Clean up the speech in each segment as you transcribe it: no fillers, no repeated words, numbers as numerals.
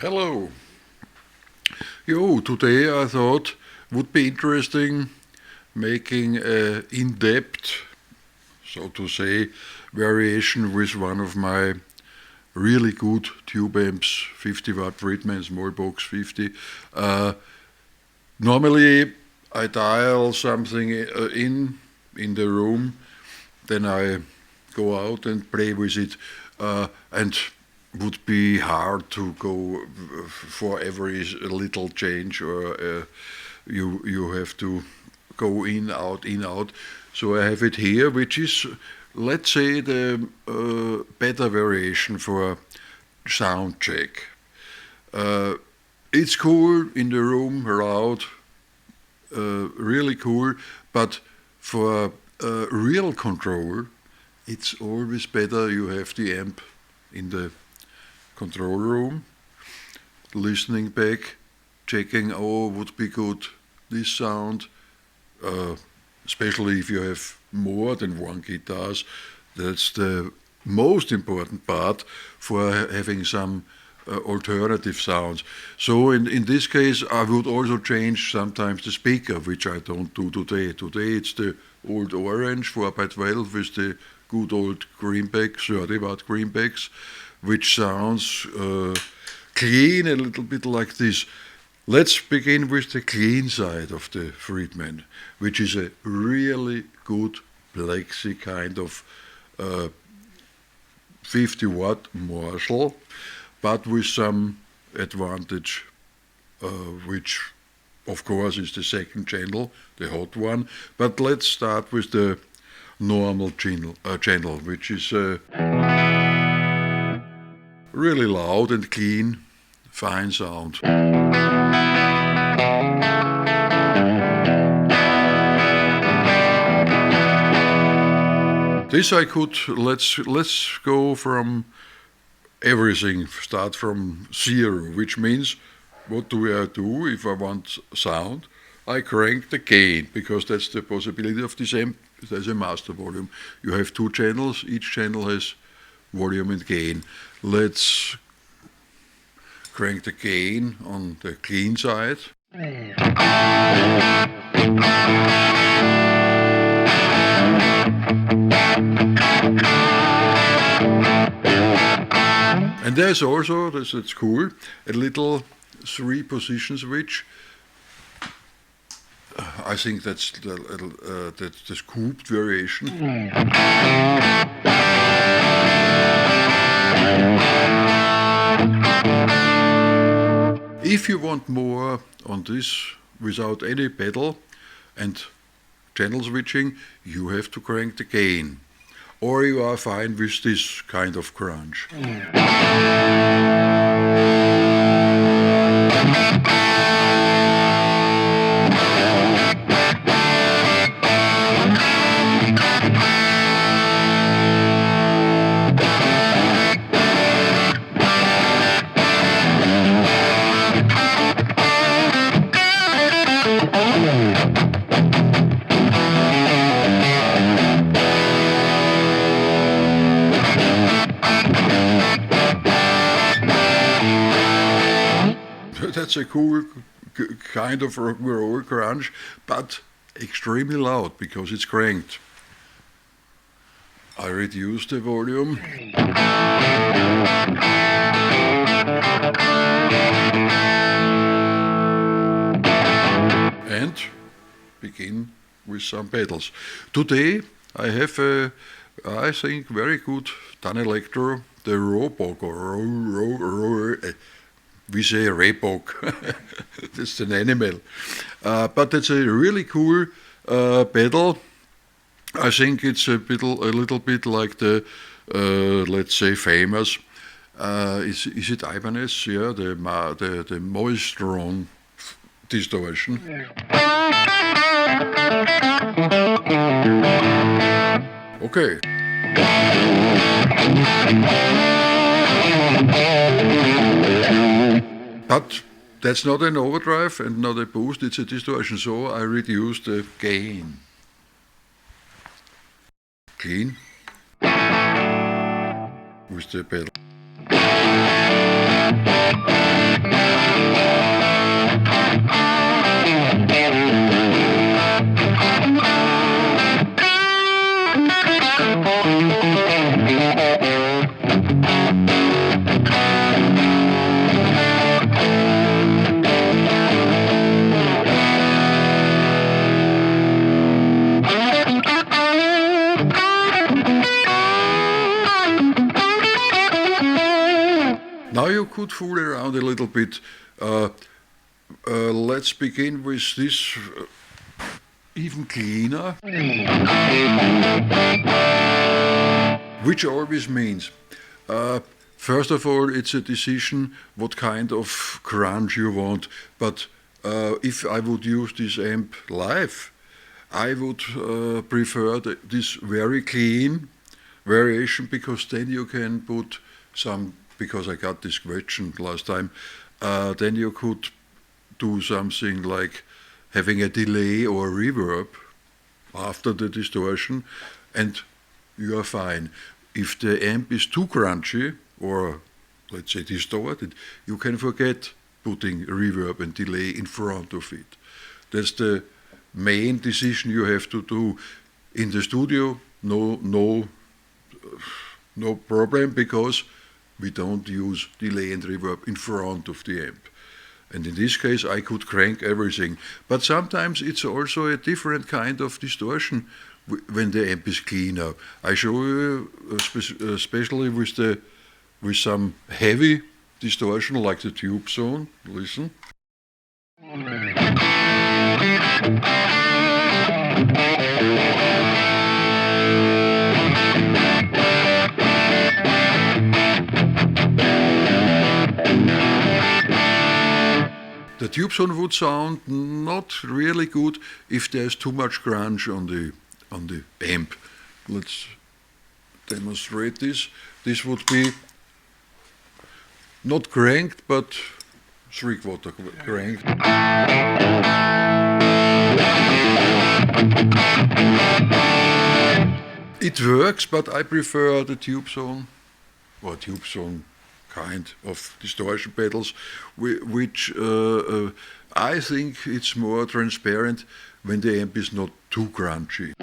Hello. Yo, today I thought would be interesting making a in-depth, so to say, variation with one of my really good tube amps, 50 watt Friedman SMALLBOX 50. Normally I dial something in the room, then I go out and play with it, and would be hard to go for every little change, or you have to go in, out. So I have it here, which is, let's say, the better variation for sound check. It's cool in the room, loud, really cool, but for real control, it's always better you have the amp in the control room, listening back, checking, would be good, this sound, especially if you have more than one guitars. That's the most important part for having some alternative sounds. So in this case, I would also change sometimes the speaker, which I don't do today. Today it's the old orange 4x12 with the good old greenback, 30 watt greenbacks, which sounds clean, a little bit like this. Let's begin with the clean side of the Friedman, which is a really good plexi kind of 50 watt Marshall, but with some advantage, which of course is the second channel, the hot one. But let's start with the normal channel, which is really loud and clean, fine sound. This I could, let's go from everything, start from zero, which means, what do I do if I want sound? I crank the gain, because that's the possibility of this amp. There's a master volume. You have two channels, each channel has volume and gain. Let's crank the gain on the clean side. And there's also, that's cool, a little 3-position switch. I think that's the scooped variation. If you want more on this without any pedal and channel switching, you have to crank the gain. Or you are fine with this kind of crunch. That's a cool kind of rock and roll grunge, but extremely loud because it's cranked. I reduce the volume. And begin with some pedals. Today I have a, I think, very good Danelectro, the ROEBUCK, or we say ROEBUCK. That's an animal. But it's a really cool pedal. I think it's a little bit like the, let's say, famous. Is it Ibanez? Yeah, the Moistron distortion. Okay. But that's not an overdrive and not a boost, it's a distortion, so I reduce the gain. Clean with the pedal. Now you could fool around a little bit. Let's begin with this even cleaner, which always means, first of all, it's a decision what kind of grunge you want. But if I would use this amp live, I would prefer this very clean variation, because then you can put some, because I got this question last time, then you could do something like having a delay or reverb after the distortion, and you are fine. If the amp is too crunchy, or let's say distorted, you can forget putting reverb and delay in front of it. That's the main decision you have to do. In the studio, no problem, because we don't use delay and reverb in front of the amp. And in this case, I could crank everything. But sometimes it's also a different kind of distortion when the amp is cleaner. I show you, especially with some heavy distortion, like the tube zone. Listen. The tube zone would sound not really good if there's too much grunge on the amp. Let's demonstrate this. This would be not cranked, but 3/4 cranked. It works, but I prefer the tube zone, or tube zone kind of distortion pedals, which I think it's more transparent when the amp is not too crunchy.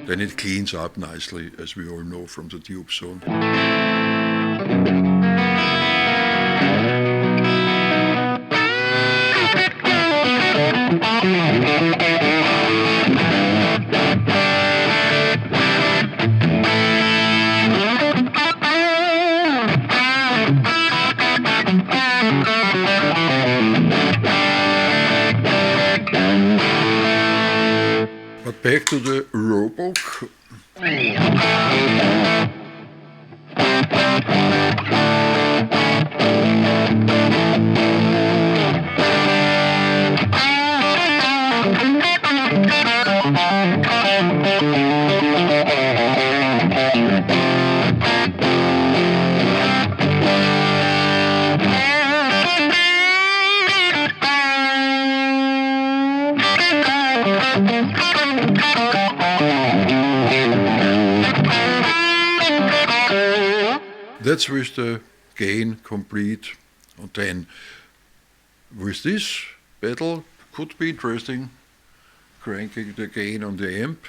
Then it cleans up nicely, as we all know from the tube zone. But back to the ROEBUCK. That's with the gain complete. And then with this pedal could be interesting, cranking the gain on the amp.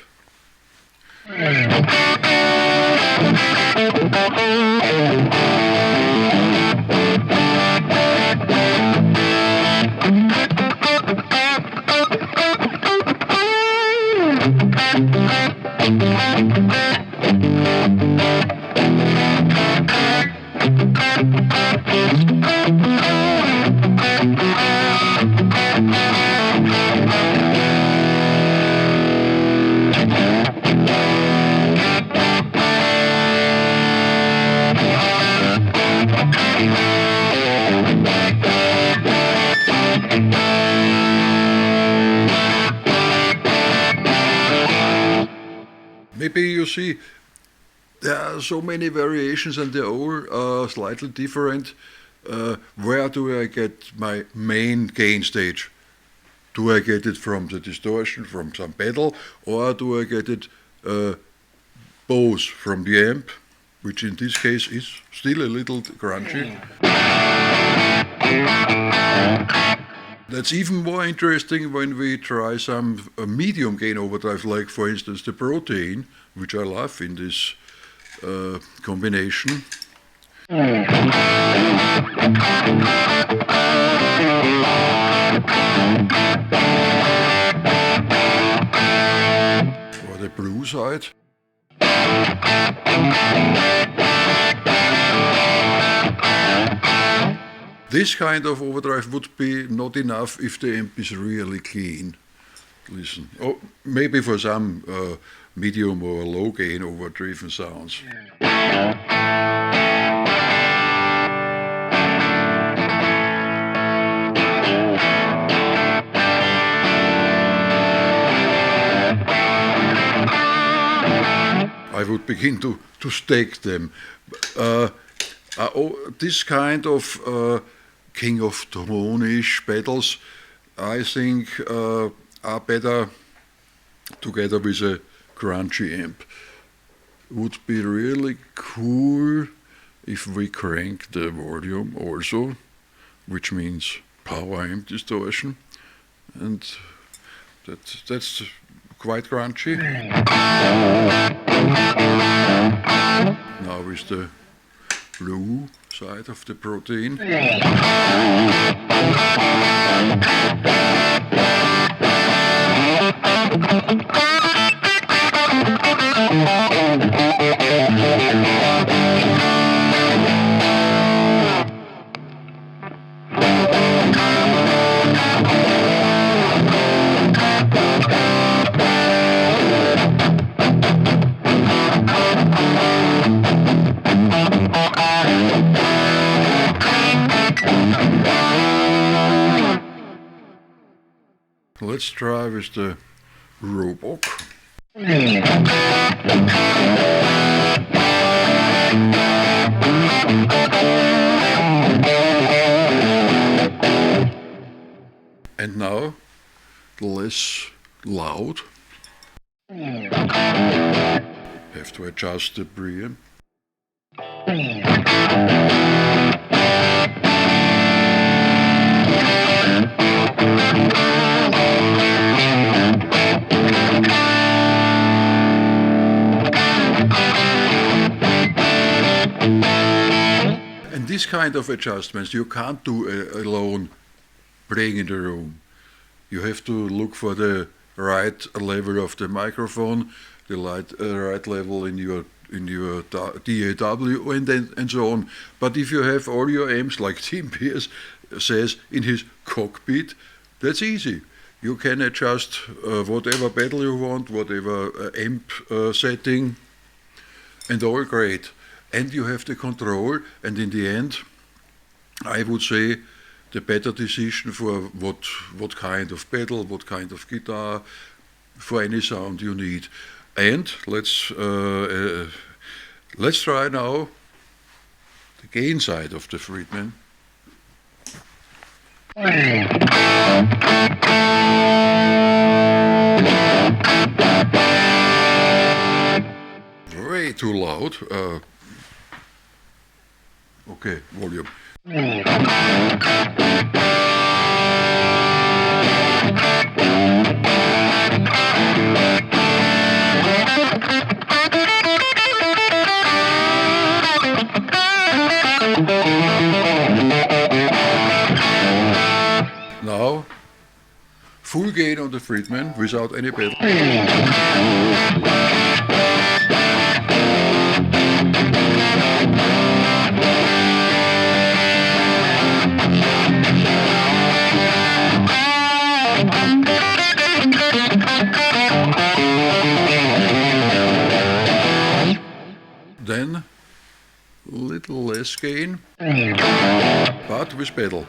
Maybe you see there are so many variations and they're all slightly different. Where do I get my main gain stage? Do I get it from the distortion, from some pedal, or do I get it both from the amp, which in this case is still a little crunchy? That's even more interesting when we try some medium gain overdrive, like for instance the Protein, which I love in this combination. For the blue side. This kind of overdrive would be not enough if the amp is really clean. Listen, oh, maybe for some medium or low gain overdriven sounds. I would begin to stack them. This kind of King of Tone-ish pedals, I think, are better together with a crunchy amp. Would be really cool if we crank the volume also, which means power amp distortion, and that's quite crunchy. Now with the blue side of the Protein. Let's try with the ROEBUCK. And now less loud. Have to adjust the preamp. And this kind of adjustments you can't do alone playing in the room. You have to look for the right level of the microphone, the right level in your DAW, and so on. But if you have all your amps, like Tim Pierce says in his cockpit, that's easy. You can adjust whatever pedal you want, whatever amp setting, and all great. And you have the control, and in the end, I would say the better decision for what kind of pedal, what kind of guitar, for any sound you need. And let's try now the gain side of the Friedman. Way too loud. Okay, volume. Now, full gain on the Friedman without any pedal. Then little less gain, but with pedal.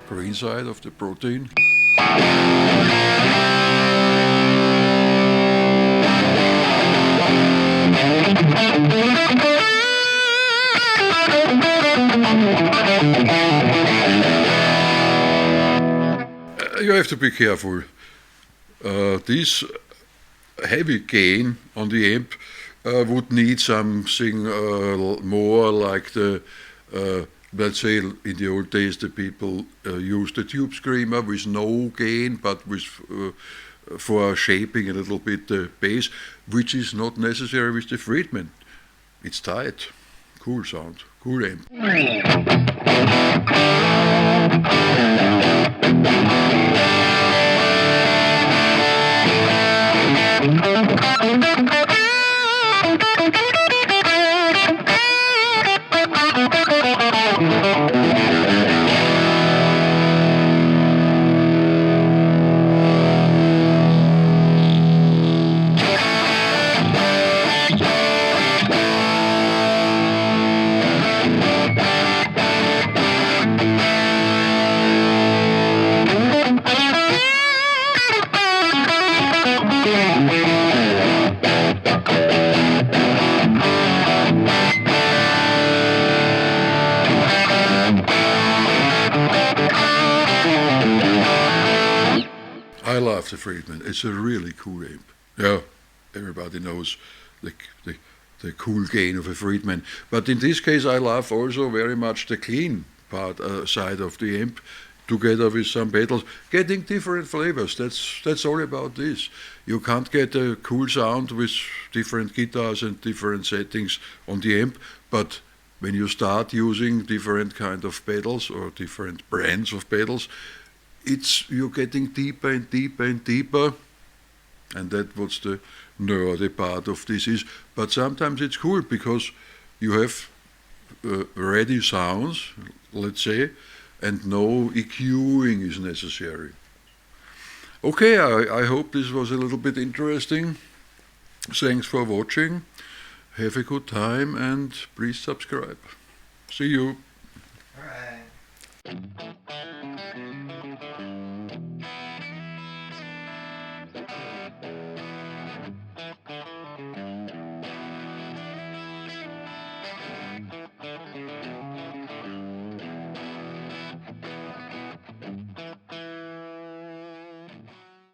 Green side of the protein. You have to be careful. This heavy gain on the amp would need something more like the, let's say in the old days the people used the tube screamer with no gain but with for shaping a little bit the bass, which is not necessary with the Friedman. It's tight, cool sound, cool amp. I love the Friedman. It's a really cool amp. Yeah, everybody knows the cool gain of a Friedman. But in this case, I love also very much the clean part side of the amp, together with some pedals, getting different flavors. That's all about this. You can't get a cool sound with different guitars and different settings on the amp, but when you start using different kind of pedals or different brands of pedals, you're getting deeper and deeper and deeper, and that's what the nerdy part of this is. But sometimes it's cool because you have ready sounds, let's say, and no EQing is necessary. Okay, I hope this was a little bit interesting. Thanks for watching. Have a good time and please subscribe. See you. All right.